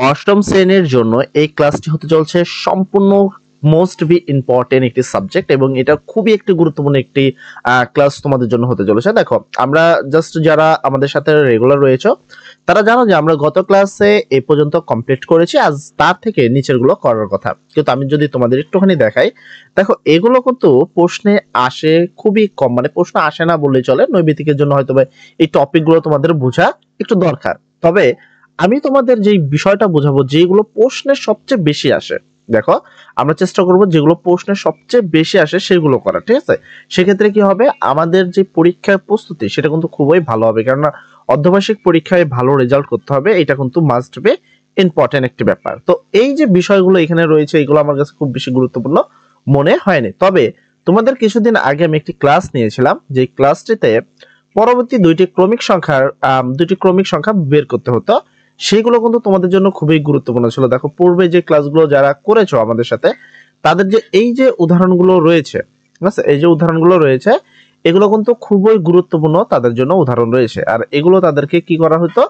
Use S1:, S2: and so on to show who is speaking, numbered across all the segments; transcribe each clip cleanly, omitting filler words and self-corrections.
S1: অষ্টম শ্রেণীর জন্য এই ক্লাসটি হতে চলছে সম্পূর্ণ মোস্ট বি ইম্পর্টেন্ট একটি সাবজেক্ট এবং এটা খুবই একটি গুরুত্বপূর্ণ একটি ক্লাস তোমাদের জন্য হতে চলেছে। দেখো, আমরা জাস্ট যারা আমাদের সাথে রেগুলার রয়েছে তারা জানো যে আমরা গত ক্লাসে এই পর্যন্ত কমপ্লিট করেছি, আজ তার থেকে নিচের গুলো করার কথা। কিন্তু আমি যদি তোমাদের একটুখানি দেখাই, দেখো এগুলো কিন্তু প্রশ্নে আসে খুবই কম, মানে প্রশ্ন আসে না বললেই চলে। নৈবেদিকের জন্য হয়তো এই টপিক গুলো তোমাদের বোঝা একটু দরকার। তবে আমি তোমাদের যে বিষয়টা বোঝাবো যেগুলো প্রশ্নের সবচেয়ে বেশি আসে, দেখো আমরা চেষ্টা করব যেগুলো প্রশ্নের সবচেয়ে বেশি আসে সেগুলো করা, ঠিক আছে? সেক্ষেত্রে কি হবে, আমাদের যে পরীক্ষার প্রস্তুতি সেটা কিন্তু খুবই ভালো হবে, কেননা অর্ধবার্ষিক পরীক্ষায় ভালো রেজাল্ট করতে হবে, এটা কিন্তু মাস্ট বি ইম্পর্টেন্ট একটি ব্যাপার। তো এই যে বিষয়গুলো এখানে রয়েছে এগুলো আমার কাছে খুব বেশি গুরুত্বপূর্ণ মনে হয়নি। তবে তোমাদের কিছুদিন আগে আমি একটি ক্লাস নিয়েছিলাম, যে ক্লাসটিতে পরবর্তী দুইটি ক্রমিক সংখ্যা বের করতে হতো, সেগুলো কিন্তু তোমাদের জন্য খুবই গুরুত্বপূর্ণ ছিল। দেখো পূর্বে যে ক্লাসগুলো যারা করেছো আমাদের সাথে, তাদের যে এই যে উদাহরণগুলো রয়েছে, ঠিক আছে, এই যে উদাহরণগুলো রয়েছে এগুলো কিন্তু খুবই গুরুত্বপূর্ণ তাদের জন্য উদাহরণ রয়েছে। আর এগুলো তাদেরকে কি করা হতো,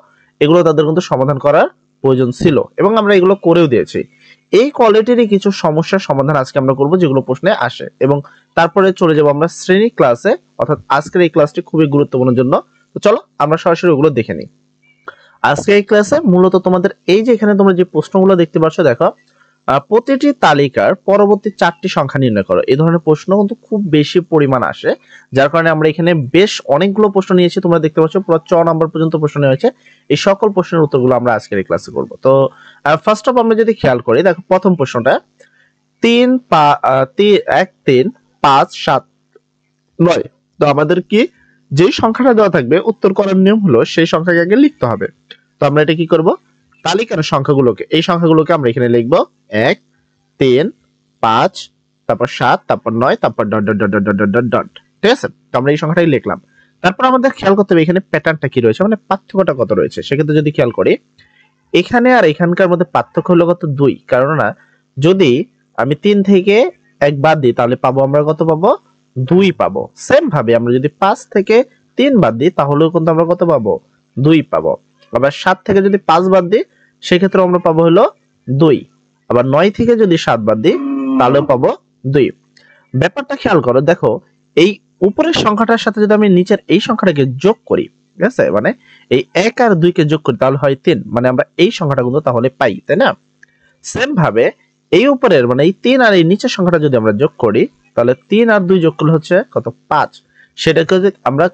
S1: এগুলো তাদের কিন্তু সমাধান করার প্রয়োজন ছিল এবং আমরা এগুলো করেও দিয়েছি। এই কোয়ালিটিরই কিছু সমস্যার সমাধান আজকে আমরা করব যেগুলো প্রশ্নে আসে, এবং তারপরে চলে যাব আমরা শ্রেণী ক্লাসে, অর্থাৎ আজকের এই ক্লাসটি খুবই গুরুত্বপূর্ণ জন্য। তো চলো আমরা সরাসরি ওগুলো দেখে নিই। আজকে এই ক্লাসে মূলত তোমাদের এই যে এখানে তোমরা যে প্রশ্নগুলো দেখতে পাচ্ছ, দেখো প্রতিটি তালিকার পরবর্তী 4টি সংখ্যা নির্ণয় করো। এই ধরনের প্রশ্ন কিন্তু খুব বেশি পরিমাণ আসে, যার কারণে আমরা এখানে বেশ অনেকগুলো প্রশ্ন নিয়েছি। তোমরা দেখতে পাচ্ছ পুরো 6 নম্বর পর্যন্ত প্রশ্ন নেওয়া হয়েছে। এই সকল প্রশ্নের উত্তরগুলো আমরা আজকের এই ক্লাসে করব। তো ফার্স্ট অফ আমরা যদি খেয়াল করি, দেখো প্রথম প্রশ্নটা 1 3 5 7 9। তো আমাদের কি যেই সংখ্যাটা দেওয়া থাকবে উত্তর করার নিয়ম হলো সেই সংখ্যাকে আগে লিখতে হবে। তো আমরা এটা কি করব, তালিকার সংখ্যাগুলোকে, এই সংখ্যাগুলোকে আমরা এখানে লিখব 1 3 5 তারপর 7 তারপর 9 তারপর dot dot dot dot dot dot dot. ঠিক আছে, তো আমরা এই সংখ্যাটাই লিখলাম। তারপর আমাদের খেয়াল করতে হবে এখানে প্যাটার্নটা কি রয়েছে, মানে পার্থক্যটা কত রয়েছে। সেক্ষেত্রে যদি খেয়াল করি, এখানে আর এখানকার মধ্যে পার্থক্য হলো কত, 2। কারণ না, যদি আমি 3 থেকে 1 বাদ দিই তাহলে পাবো আমরা কত পাবো, 2 পাবো। সেম ভাবে আমরা যদি 5 থেকে 3 বাদ দিই তাহলেও কিন্তু আমরা কত পাবো, 2 পাবো। আবার 7 থেকে যদি 5 বাদ দিই সেক্ষেত্রে আমরা পাবো হলো 2। আবার 9 থেকে যদি 7 বাদ দিই তাহলেও পাবো 2। ব্যাপারটা খেয়াল করো, দেখো এই উপরের সংখ্যাটার সাথে যদি আমি নিচের এই সংখ্যাটাকে যোগ করি, ঠিক আছে, মানে এই 1 আর 2 কে যোগ করি তাহলে হয় 3, মানে আমরা এই সংখ্যাটা কিন্তু তাহলে পাই, তাই না? সেম ভাবে এই উপরের মানে এই 3 আর এই নিচের সংখ্যাটা যদি আমরা যোগ করি তাহলে 3 আর 2 যোগ করলে হচ্ছে কত, 5। সেটাকে আমরা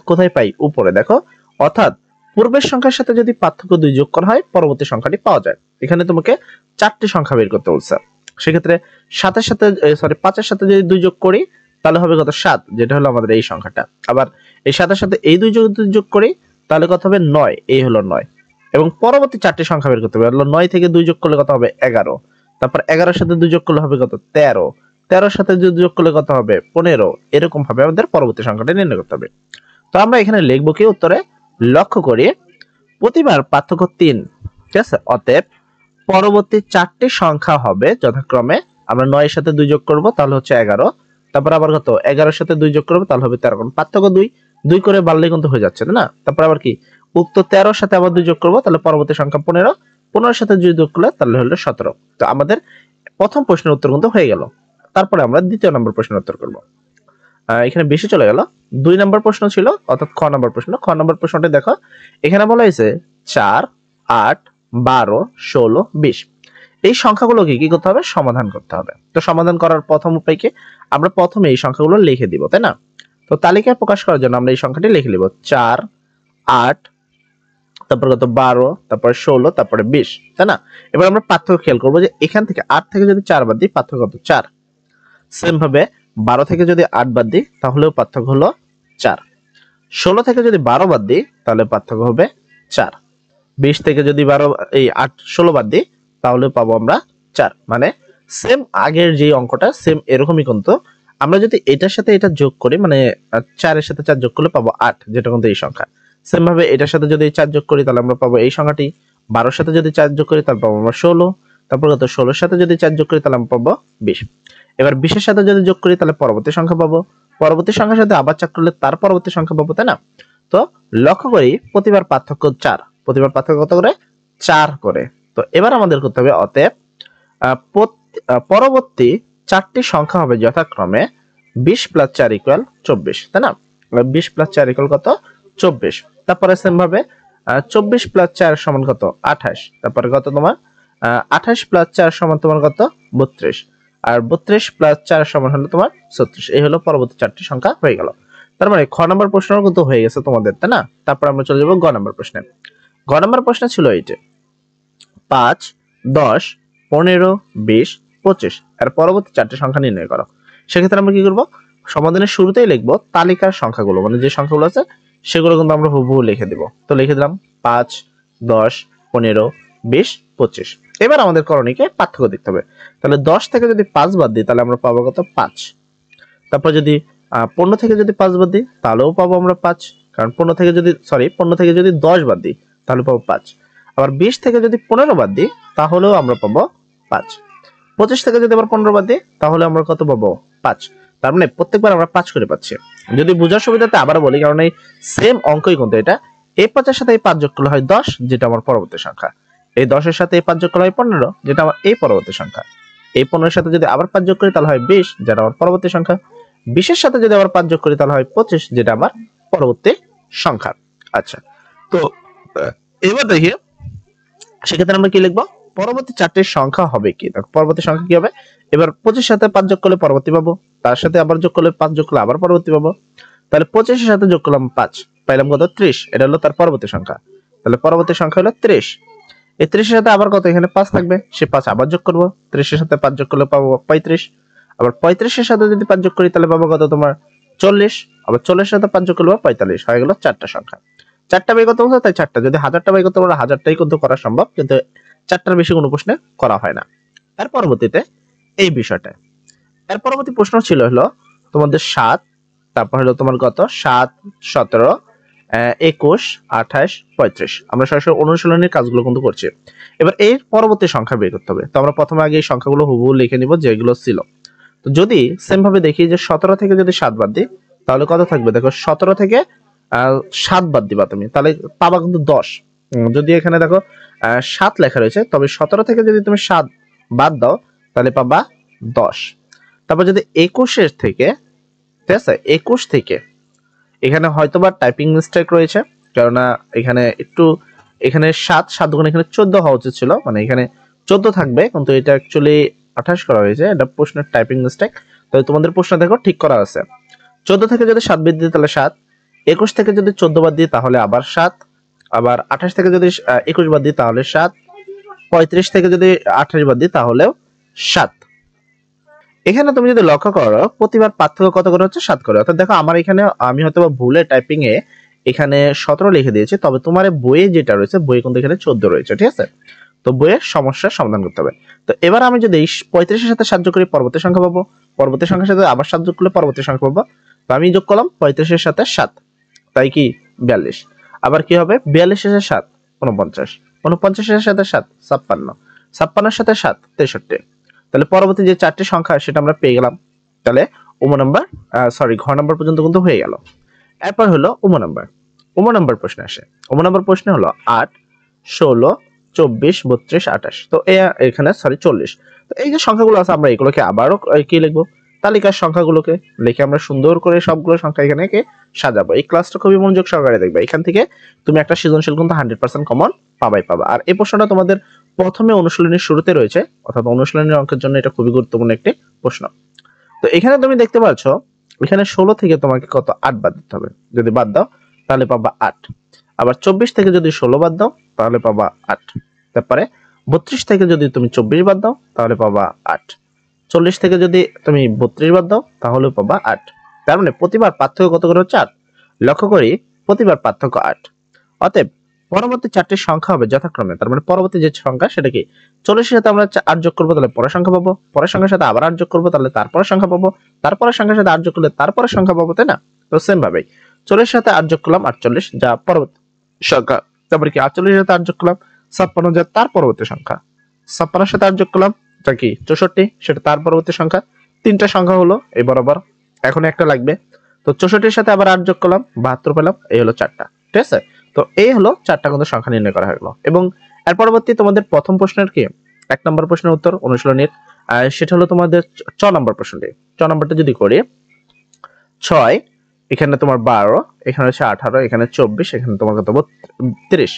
S1: কোথায় পাই, উপরে। দেখো, অর্থাৎ পূর্বের সংখ্যার সাথে যদি পার্থক্য 2 যোগ করা হয় পরবর্তী সংখ্যাটি পাওয়া যায়। এখানে তোমাকে 4টি সংখ্যা বের করতে বলছে। সেক্ষেত্রে 5 এর সাথে যদি 2 যোগ করি তাহলে হবে কত, 7, যেটা হলো আমাদের এই সংখ্যাটা। আবার এই 7 এর সাথে এই 2 যোগ করি তাহলে কত হবে, 9, এই হলো 9। এবং পরবর্তী 4টি সংখ্যা বের করতে হবে, 9 থেকে 2 যোগ করলে কত হবে, 11। তারপর 11 এর সাথে 2 যোগ করলে হবে কত, 13। 13 এর সাথে 2 যোগ করলে কত হবে, 15। এরকম ভাবে আমাদের পরবর্তী সংখ্যাটা নির্ণয় করতে হবে। তো আমরা এখানে লিখবো কি, উত্তরে লক্ষ্য করি প্রতিবার পার্থক্য 3, ঠিক আছে। অতএব পরবর্তী 4টি সংখ্যা হবে যথাক্রমে, আমরা 9 এর সাথে 2 যোগ করব তাহলে হচ্ছে 11। তারপর আবার কত, 11 এর সাথে 2 যোগ করব তাহলে হবে 13, কারণ পার্থক্য 2 করে বাড়লে কিন্তু হয়ে যাচ্ছে, না? তারপর আবার কি, উক্ত 13 এর সাথে আবার 2 যোগ করব তাহলে পরবর্তী সংখ্যা 15, 15 এর সাথে 2 যোগ করলে তাহলে হলো 17। তো আমাদের প্রথম প্রশ্নের উত্তর কিন্তু হয়ে গেল। তারপরে আমরা দ্বিতীয় নম্বর প্রশ্নের উত্তর করব। এখানে বেশি চলে গেল, 2 নম্বর প্রশ্ন ছিল, অর্থাৎ খ নম্বর প্রশ্ন। খ নম্বর প্রশ্নটি দেখো, এখানে বলা হয়েছে 4 8 12 16 20। এই সংখ্যাগুলোকে কি করতে হবে, সমাধান করতে হবে। তো সমাধান করার প্রথম উপায় কি, আমরা প্রথমে এই সংখ্যাগুলো লিখে দিব, তাই না? তো তালিকায় প্রকাশ করার জন্য আমরা এই সংখ্যাটি লিখে নিব, 4 8 তারপর কত, 12 তারপর 16 তারপরে 20, তাই না? এবার আমরা পার্থক্য খেয়াল করবো যে এখান থেকে 8 থেকে যদি 4 বাদ দিই পার্থক্য কত, 4। সেম ভাবে 12 থেকে যদি 8 বাদ দিই তাহলেও পার্থক্য হলো 4। 16 থেকে যদি 12 বাদ দিই তাহলে পার্থক্য হবে 4। 20 থেকে যদি 16 বাদ দিই তাহলে পাবো আমরা 4। মানে সেম আগের যে অঙ্কটা সেম এরকমই, কিন্তু আমরা যদি এটার সাথে এটা যোগ করি, মানে 4 এর সাথে 4 যোগ করলে পাবো 8, যেটা কিন্তু এই সংখ্যা। সেম ভাবে এটার সাথে যদি 4 যোগ করি তাহলে আমরা পাবো এই সংখ্যাটি। 12 এর সাথে যদি 4 যোগ করি তাহলে পাবো আমরা 16। তারপর কত, 16 এর সাথে যদি 4 যোগ করি তাহলে আমরা পাবো 20। এবার 20 এর সাথে যদি যোগ করি তাহলে পরবর্তী সংখ্যা পাবো, পরবর্তী সংখ্যার সাথে আবার 4 করলে তার পরবর্তী সংখ্যা পাবো, তাই না? তো লক্ষ্য করি প্রতিবার পার্থক্য 4, প্রতিবার পার্থক্য কত করে, 4 করে। তো এবার আমাদের করতে হবে অতএব পরবর্তী চারটি সংখ্যা হবে যথাক্রমে 20 + 4 = 24, তাই না? 20 + 4 = কত? 24। তারপরে সেম ভাবে 24 + 4 = কত? 28। তারপরে কত তোমার 28 + 4 = তোমার কত? 32। আর 32 + 4 হলো তোমার 36। এই হলো পরবর্তী চারটি সংখ্যা হয়ে গেল। তার মানে খ নাম্বার প্রশ্নও কিন্তু হয়ে গেছে তোমাদের, তাই না? তারপর আমরা চলে যাব গ নাম্বার প্রশ্নে। গ নাম্বার প্রশ্ন ছিল এইটা 5, 10, 15, 20, 25 এর পরবর্তী চারটি সংখ্যা নির্ণয় করো। সেক্ষেত্রে আমরা কি করব? সমাধানের শুরুতেই লিখব তালিকার সংখ্যাগুলো, মানে যে সংখ্যাগুলো আছে সেগুলো কিন্তু আমরা হুবহু লিখে দিব। তো লিখে দিলাম 5, 10, 15, 20, 25। এবার আমাদের করণীয়কে পার্থক্য দেখতে হবে। তাহলে 10 থেকে যদি 5 বাদ দিই তাহলে আমরা পাবো কত? 5। তারপর যদি 15 থেকে যদি 5 বাদ দিই তাহলেও পাবো আমরা 5, কারণ 15 থেকে যদি 10 বাদ দিই তাহলে পাবো 5। আবার 20 থেকে যদি 15 বাদ দিই তাহলেও আমরা পাবো 5। 25 থেকে যদি আবার 15 বাদ দিই তাহলে আমরা কত পাবো? 5। তার মানে প্রত্যেকবার আমরা 5 করে পাচ্ছি। যদি বোঝার সুবিধাতে আবার বলি, কারণ এই সেম অঙ্কই কিন্তু এটা, এই 5 এর সাথে এই 5 যোগ করলে হয় 10, যেটা আমার পরবর্তী সংখ্যা। এই 10 এর সাথে এই 5 যোগ করলে হয় 15, যেটা আমার এই পরবর্তী সংখ্যা। এই 15 এর সাথে যদি আবার 5 যোগ করি তাহলে হয় 20, যেটা আমার পরবর্তী সংখ্যা। 20 এর সাথে যদি আবার 5 যোগ করি তাহলে হয় 25, যেটা আমার পরবর্তী সংখ্যা। আচ্ছা, তো এবার দেখি সেক্ষেত্রে আমরা কি লিখবো? পরবর্তী চারটি সংখ্যা হবে কি? দেখো পরবর্তী সংখ্যা কি হবে? এবার 25 এর সাথে 5 যোগ করলে পরবর্তী পাবো, তার সাথে আবার যোগ করলে 5 যোগ করলে আবার পরবর্তী পাবো। তাহলে 25 এর সাথে যোগ করলাম 5, পাইলাম কত? 30। এটা হলো তার পরবর্তী সংখ্যা। তাহলে পরবর্তী সংখ্যা হলো 30। এই 30 এর সাথে আবার কত? এখানে 5 থাকবে, সে 5 আবার যোগ করব। 30 এর সাথে 5 যোগ করলে পাবো 35। আবার 35 এর সাথে যদি 5 যোগ করি তাহলে পাবো কত? তোমার 40। আবার 40 এর সাথে 5 যোগ করলে 45। হয়ে গেল চারটা সংখ্যা। চারটা বাই করতে বলছে তাই চারটা, যদি 1000টা বাই করতে পারো 1000টাই কিন্তু করা সম্ভব, কিন্তু চারটার বেশি কোনো প্রশ্নে করা হয় না। এর পরবর্তীতে এই বিষয়টা, এর পরবর্তী প্রশ্ন ছিল হলো তোমাদের 7, তারপর হলো তোমার কত? 7, 17, 21, 28, 35। আমরা সরাসরি অনুশীলনের কাজগুলো কিন্তু করছি। এবার এর পরবর্তী সংখ্যা বের করতে হবে। তো আমরা প্রথমে আগে এই সংখ্যাগুলো হুবহু লিখে নিব যেগুলো ছিল। তো যদি সেম ভাবে দেখি যে 17 থেকে যদি 7 বাদ দিই তাহলে কত থাকবে? দেখো 17 থেকে 7 বাদ দিবা তুমি, তাহলে পাবা কিন্তু 10। যদি এখানে দেখো 7 লেখা রয়েছে, তবে 17 থেকে যদি তুমি 7 বাদ দাও তাহলে পাবা 10। তারপর যদি 21 এর থেকে, ঠিক আছে, 21 থেকে এখানে হয়তোবা টাইপিং মিস্টেক রয়েছে, কারণ এখানে 7 গুণ এখানে 14 হওয়া উচিত ছিল, মানে এখানে 14 থাকবে কিন্তু এটা অ্যাকচুয়ালি 28 করা হয়েছে। এটা প্রশ্নের টাইপিং মিস্টেক। তবে তোমাদের প্রশ্ন দেখো ঠিক করা আছে। 14 থেকে যদি 7 বাদ দিই তাহলে 7, 21 থেকে যদি 14 বাদ দিই তাহলে আবার 7, আবার 28 থেকে যদি 21 বাদ দিই তাহলে 7, 35 থেকে যদি 28 বাদ দিই তাহলেও 7। এখানে তুমি যদি লক্ষ্য করো প্রতিবার পার্থক্য কত করে হচ্ছে? 7 করে। অর্থাৎ দেখো আমার এখানে আমি হয়তো ভুলে টাইপিং এ এখানে 17 লিখে দিয়েছি, তবে তোমার বইয়ে যেটা রয়েছে বইয়ে কিন্তু এখানে 14 রয়েছে, ঠিক আছে? তো বইয়ের সমস্যার সমাধান করতে হবে। তো এবার আমি যদি 35 এর সাথে 7 যোগ করি পরবর্তী সংখ্যা পাবো, পরবর্তী সংখ্যার সাথে আবার 7 যোগ করলে পরবর্তী সংখ্যা পাবো। তো আমি যোগ করলাম 35 এর সাথে 7, তাই কি 42। আবার কি হবে? 42 এর সাথে 7 49, 49 এর সাথে 7 56, 56 এর সাথে 7 63। তাহলে পরবর্তী যে চারটি সংখ্যা সেটা আমরা পেয়ে গেলাম। তাহলে ঘ নাম্বার পর্যন্ত কিন্তু হয়ে গেল। এরপর হলো উম নাম্বার প্রশ্ন আসে। উম নাম্বার প্রশ্ন হলো 8, 16, 24, 32, 28। তো এখানে 40। তো এই যে সংখ্যাগুলো আছে আমরা এগুলোকে আবারও কি লিখবো? তালিকার সংখ্যাগুলোকে লিখে আমরা সুন্দর করে সবগুলো সংখ্যা এখানে সাজাবো। এই ক্লাসটা খুবই মনোযোগ সহকারে দেখবে। এখান থেকে তুমি একটা সৃজনশীল কিন্তু 100% কমন পাবা। আর এই প্রশ্নটা তোমাদের প্রথমে অনুশীলনের শুরুতে রয়েছে, অর্থাৎ অনুশীলনের অঙ্কের জন্য এটা খুবই গুরুত্বপূর্ণ একটি প্রশ্ন। তো এখানে তুমি দেখতে পাচ্ছ এখানে 16 থেকে তোমাকে কত? 8 বাদ দিতে হবে। যদি বাদ দাও তাহলে পাবা 8। আবার 24 থেকে যদি 16 বাদ দাও তাহলে পাবা 8। তারপরে 32 থেকে যদি তুমি 24 বাদ দাও তাহলে পাবা 8। 40 থেকে যদি তুমি 32 বাদ দাও তাহলে পাবা 8। তার মানে প্রতিবার পার্থক্য কত করে হচ্ছে? 8। লক্ষ্য করি প্রতিবার পার্থক্য 8। অতএব পরবর্তী চারটি সংখ্যা হবে যথাক্রমে, তার মানে পরবর্তী যে সংখ্যা সেটা কি? 40 এর সাথে আমরা 8 যোগ করবো তাহলে পরের সংখ্যা পাবো, পরের সংখ্যার সাথে আবার 8 যোগ করবো তাহলে তারপরের সংখ্যা পাবো, তারপরের সংখ্যার সাথে 8 যোগ করলে তারপরের সংখ্যা পাবো, তাই না? তো সেম ভাবেই 40 এর সাথে 8 যোগ করলাম 48, যা পরবর্তী সংখ্যা। তারপরে কি 48 এর সাথে 8 যোগ করলাম 56, যা তার পরবর্তী সংখ্যা। 56 এর সাথে 8 যোগ করলাম যা কি 64, সেটা তার পরবর্তী সংখ্যা। তিনটা সংখ্যা হলো এই বরাবর, এখন একটা লাগবে। তো 64 এর সাথে আবার 8 যোগ করলাম 72 পেলাম। এই হলো চারটা, ঠিক আছে? তো এই হলো চারটা কিন্তু সংখ্যা নির্ণয় করা হয়ে গেল। এবং এর পরবর্তী তোমাদের প্রথম প্রশ্নের কি 1 নম্বর প্রশ্নের উত্তর অনুশীলনীর, সেটা হলো তোমাদের 6 নম্বর প্রশ্নটি। 6 নম্বরটা যদি করি 6, এখানে তোমার 12, এখানে হচ্ছে 18, এখানে 24, এখানে তোমার কত 30।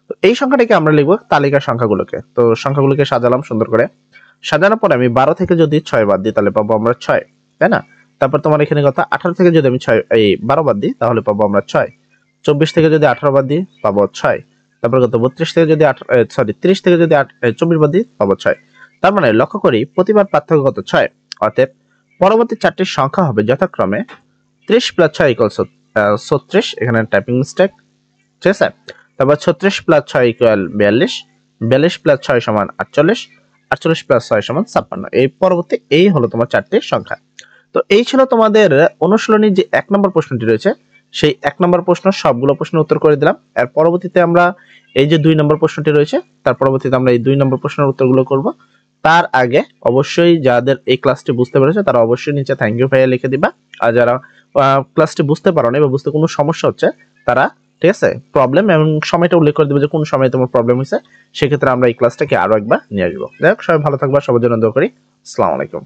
S1: তো এই সংখ্যাটাকে আমরা লিখবো তালিকার সংখ্যাগুলোকে। তো সংখ্যাগুলোকে সাজালাম সুন্দর করে। সাজানোর পরে আমি 12 থেকে যদি 6 বাদ দিই তাহলে পাবো আমরা 6, তাই না? তারপর তোমার এখানে কত 18 থেকে যদি আমি 12 বাদ দিই তাহলে পাবো আমরা 6। 24 থেকে যদি 18 বাদ দিই পাবো 6। তারপর কত 32 থেকে যদি 30 থেকে যদি 24 বাদ দিই পাবো 6। তার মানে লক্ষ্য করি প্রতিবার পার্থক্য কত 6। অতএব পরবর্তী চারটি সংখ্যা হবে যথাক্রমে 30 + 6 = 36, এখানে টাইপিং মিস্টেক, ঠিক আছে? তারপর 36 + 6 = 42, 42 + 6 = 48, 48 + 6 = 56। এই পরবর্তী এই হলো তোমার চারটি সংখ্যা। তো এই ছিল তোমাদের অনুশীলনীর যে 1 নম্বর প্রশ্নটি রয়েছে সেই 1 নম্বর প্রশ্ন সবগুলো প্রশ্নের উত্তর করে দিলাম। এর পরবর্তীতে আমরা এই যে 2 নম্বর প্রশ্নটি রয়েছে তার পরবর্তীতে আমরা এই 2 নম্বর প্রশ্নের উত্তরগুলো করব। তার আগে অবশ্যই যাদের এই ক্লাসটি বুঝতে পেরেছে তারা অবশ্যই নিচে থ্যাংক ইউ ভাইয়া লিখে দিবা। আর যারা ক্লাসটি বুঝতে পারো না বা বুঝতে কোনো সমস্যা হচ্ছে তারা, ঠিক আছে, প্রবলেম এবং সময়টা উল্লেখ করে দিবে যে কোন সময় তোমার প্রবলেম হয়েছে, সেক্ষেত্রে আমরা এই ক্লাসটাকে আরো একবার নিয়ে আসবো। যাই হোক, সবাই ভালো থাকবা, সবার জন্য দোয়া করি। আসসালামু আলাইকুম।